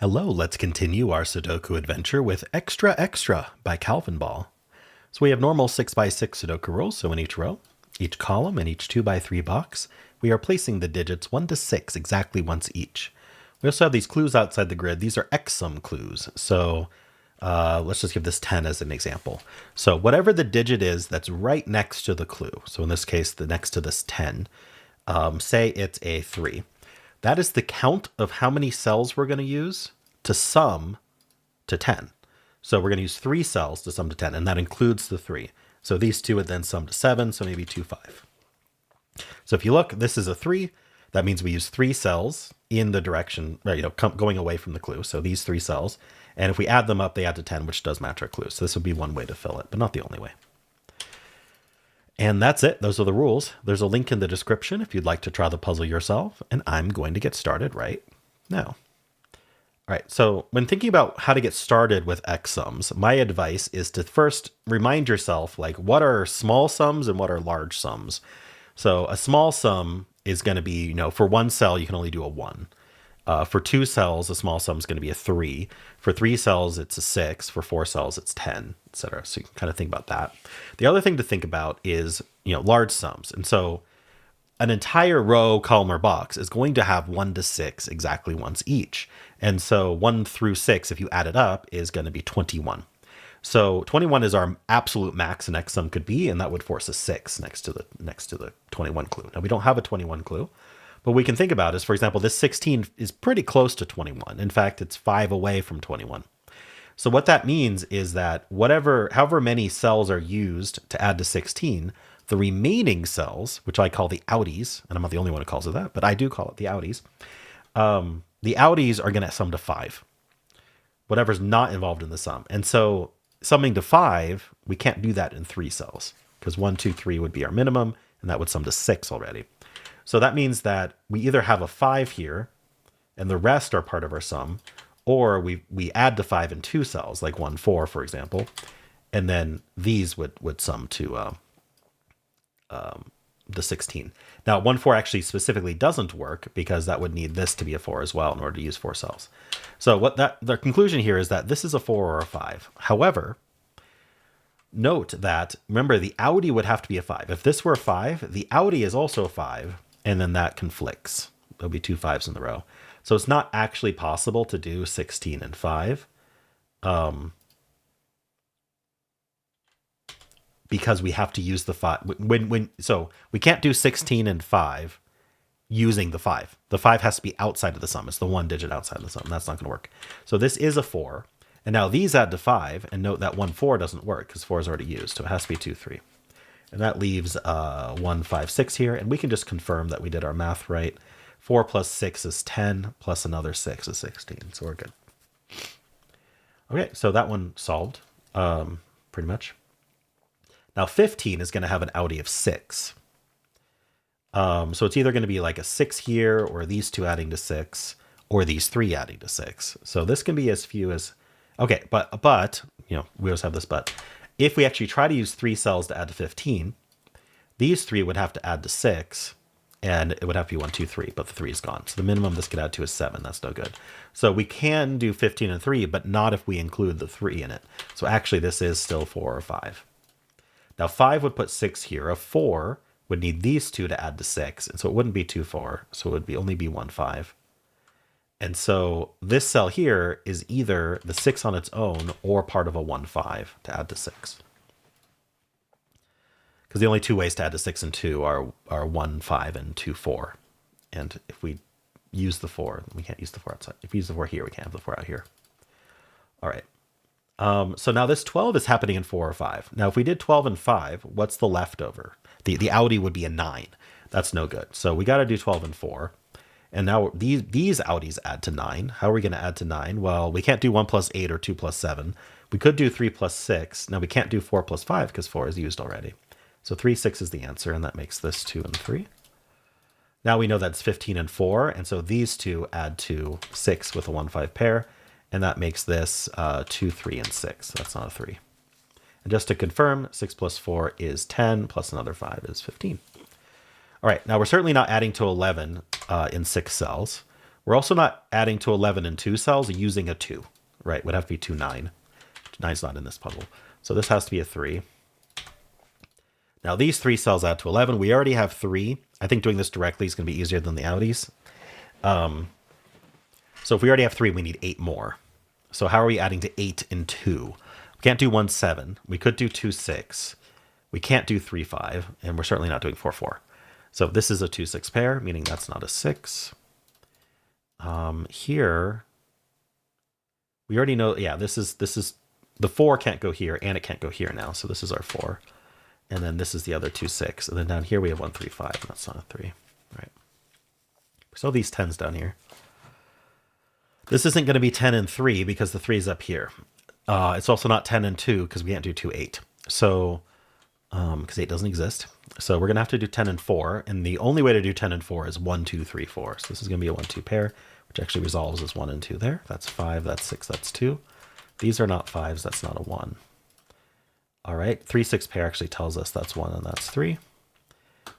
Hello, let's continue our Sudoku adventure with Xtra by Calvinball. So we have normal 6x6 Sudoku rules, so in each row, each column, and each 2x3 box, we are placing the digits 1 to 6 exactly once each. We also have these clues outside the grid. These are X-sum clues, so let's just give this 10 as an example. So whatever the digit is that's right next to the clue, so in this case, the next to this 10, say it's a 3. That is the count of how many cells we're going to use to sum to 10. So we're going to use 3 cells to sum to 10, and that includes the 3. So these two would then sum to 7, so maybe 2, 5. So if you look, this is a 3. That means we use 3 cells in the direction, going away from the clue. So these 3 cells. And if we add them up, they add to 10, which does match our clue. So this would be one way to fill it, but not the only way. And that's it. Those are the rules. There's a link in the description if you'd like to try the puzzle yourself. And I'm going to get started right now. All right, so when thinking about how to get started with X-sums, my advice is to first remind yourself, like, what are small sums and what are large sums? So a small sum is going to be, for one cell, you can only do a 1. For 2 cells, a small sum is going to be a 3. For 3 cells, it's a 6. For 4 cells, it's 10, etc. So you can kind of think about that. The other thing to think about is, large sums. And so an entire row, column, or box is going to have 1 to 6 exactly once each. And so 1 through 6, if you add it up, is going to be 21. So 21 is our absolute max an X-sum could be, and that would force a 6 next to the 21 clue. Now we don't have a 21 clue. What we can think about is, for example, this 16 is pretty close to 21. In fact, it's 5 away from 21. So what that means is that however many cells are used to add to 16, the remaining cells, which I call the outies, and I'm not the only one who calls it that, but I do call it the outies, the outies are going to sum to 5. Whatever's not involved in the sum. And so summing to 5, we can't do that in 3 cells, because 1, 2, 3 would be our minimum, and that would sum to 6 already. So that means that we either have a 5 here, and the rest are part of our sum, or we add to 5 in 2 cells, like 1, 4, for example, and then these would sum to the 16. Now, 1, 4 actually specifically doesn't work, because that would need this to be a 4 as well in order to use 4 cells. So the conclusion here is that this is a 4 or a 5. However, note that, remember, the outie would have to be a 5. If this were a 5, the outie is also a 5. And then that conflicts. There'll be 2 5s in the row. So it's not actually possible to do 16 and 5. Because we have to use the 5. So we can't do 16 and 5 using the 5. The 5 has to be outside of the sum. It's the one digit outside of the sum. That's not going to work. So this is a 4. And now these add to 5. And note that 1, 4 doesn't work because 4 is already used. So it has to be 2, 3. And that leaves 1, 5, 6 here. And we can just confirm that we did our math right. 4 plus 6 is 10, plus another 6 is 16. So we're good. Okay, so that one solved, pretty much. Now 15 is going to have an outie of 6. So it's either going to be like a 6 here, or these 2 adding to 6, or these 3 adding to 6. So this can be as few as... Okay, but we always have this but. If we actually try to use 3 cells to add to 15, these 3 would have to add to 6, and it would have to be 1, 2, 3, but the 3 is gone. So the minimum this could add to is 7. That's no good. So we can do 15 and 3, but not if we include the 3 in it. So actually this is still 4 or 5. Now 5 would put 6 here. A 4 would need these 2 to add to 6, and so it wouldn't be 2, 4. So it would only be 1, 5. And so this cell here is either the 6 on its own or part of a 1, 5 to add to 6. Because the only 2 ways to add to 6 and 2 are 1, 5, and 2, 4. And if we use the 4, we can't use the 4 outside. If we use the 4 here, we can't have the 4 out here. All right. So now this 12 is happening in 4 or 5. Now, if we did 12 and 5, what's the leftover? The outie would be a 9. That's no good. So we got to do 12 and 4. And now these outies add to 9. How are we going to add to 9? Well, we can't do 1 plus 8 or 2 plus 7. We could do 3 plus 6. Now we can't do 4 plus 5 because 4 is used already. So 3, 6 is the answer, and that makes this 2 and 3. Now we know that's 15 and 4, and so these 2 add to 6 with a 1, 5 pair, and that makes this 2, 3, and 6. That's not a 3. And just to confirm, 6 plus 4 is 10, plus another 5 is 15. All right, now we're certainly not adding to 11 in 6 cells. We're also not adding to 11 in 2 cells using a 2, right? Would have to be 2, 9. 9's not in this puzzle. So this has to be a 3. Now these 3 cells add to 11. We already have 3. I think doing this directly is going to be easier than the outies. So if we already have 3, we need 8 more. So how are we adding to 8 in 2? We can't do 1, 7. We could do 2, 6. We can't do 3, 5. And we're certainly not doing 4, 4. So this is a 2, 6 pair, meaning that's not a 6. Here, we already know, yeah, this is the 4 can't go here, and it can't go here now. So this is our 4. And then this is the other 2, 6. And then down here we have 1, 3, 5. And that's not a 3. Right. So these 10s down here. This isn't going to be 10 and 3 because the 3 is up here. It's also not 10 and 2 because we can't do 2, 8. So, because 8 doesn't exist. So we're going to have to do 10 and 4. And the only way to do 10 and 4 is 1, 2, 3, 4. So this is going to be a 1, 2 pair, which actually resolves as 1 and 2 there. That's 5, that's 6, that's 2. These are not 5s, that's not a 1. All right, 3, 6 pair actually tells us that's 1 and that's 3.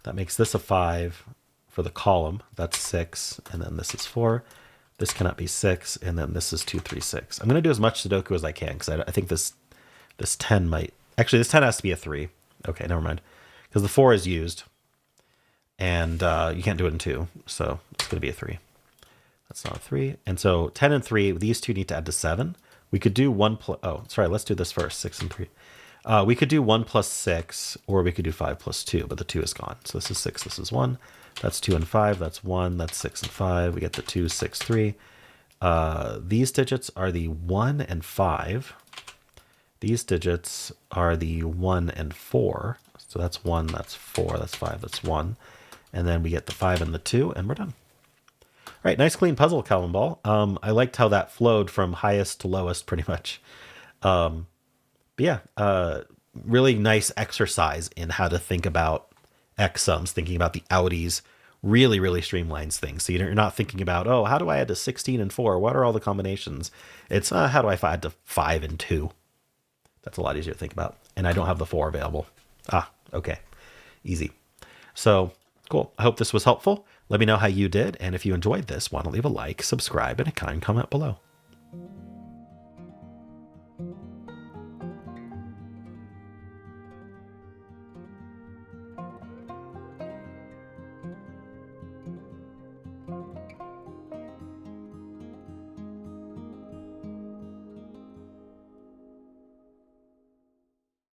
That makes this a 5 for the column. That's 6, and then this is 4. This cannot be 6, and then this is 2, 3, 6. I'm going to do as much Sudoku as I can because I think this 10 might... Actually, this 10 has to be a 3. Okay, never mind. Because the 4 is used, and you can't do it in 2, so it's going to be a 3. That's not a 3. And so 10 and 3, these two need to add to 7. We could do 1 plus... Oh, sorry, let's do this first, 6 and 3. We could do 1 plus 6, or we could do 5 plus 2, but the 2 is gone. So this is 6, this is 1. That's 2 and 5, that's 1, that's 6 and 5. We get the 2, 6, 3. These digits are the 1 and 5. These digits are the 1 and 4. So that's 1, that's 4, that's 5, that's 1. And then we get the 5 and the 2, and we're done. All right, nice clean puzzle, Calvinball. I liked how that flowed from highest to lowest pretty much. But yeah, really nice exercise in how to think about X sums, thinking about the outies, really, really streamlines things. So you're not thinking about, oh, how do I add to 16 and 4? What are all the combinations? It's how do I add to 5 and 2? That's a lot easier to think about. And I don't have the 4 available. Okay. Easy. So cool. I hope this was helpful. Let me know how you did. And if you enjoyed this, why don't leave a like, subscribe, and a kind comment below.